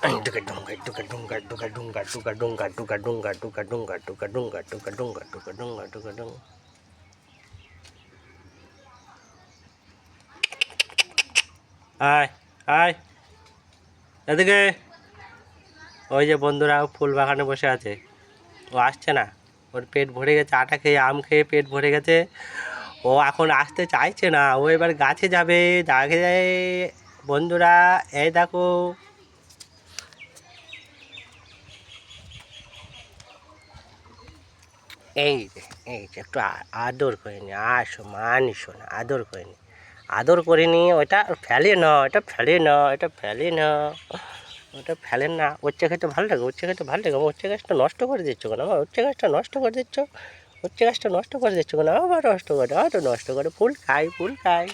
ডুকা ডুঙ্গা ডুকা ডুঙ্গা ডুকা ডুঙ্গা ডুকা ডুঙ্গা ডুকা ডুঙ্গা ডুকা ডুঙ্গা ডুকা ডুঙ্গা ডুকা ডুঙ্গা ডুকা ডুঙ্গা ডুকা ডুঙ্গা। আয় আয় এদিকে। ওই যে বন্ধুরা ফুল বাগানে বসে আছে, ও আসছে না, ওর পেট ভরে গেছে, আটা খেয়ে আম খেয়ে পেট ভরে গেছে, ও এখন আসতে চাইছে না, ও এবার গাছে যাবে। গাছে যায় বন্ধুরা, এই দেখো। এই যে একটু আদর করে নি, আসো মানিসো না, আদর করে নি, আদর করে নি। ওটা ফেলে না, এটা ফেলে না, এটা ফেলে না, ওটা ফেলেন না। উচ্ছে খেতে ভালো লাগে, উচ্ছে খেতে ভালো লাগে। আমার উচ্ছে গাছটা নষ্ট করে দিচ্ছ কেন? আমার উচ্ছে গাছটা নষ্ট করে দিচ্ছ, উচ্ছে গাছটা নষ্ট করে দিচ্ছ কেন? আবার নষ্ট করে, আরও নষ্ট করে। ফুল খাই, ফুল খাই।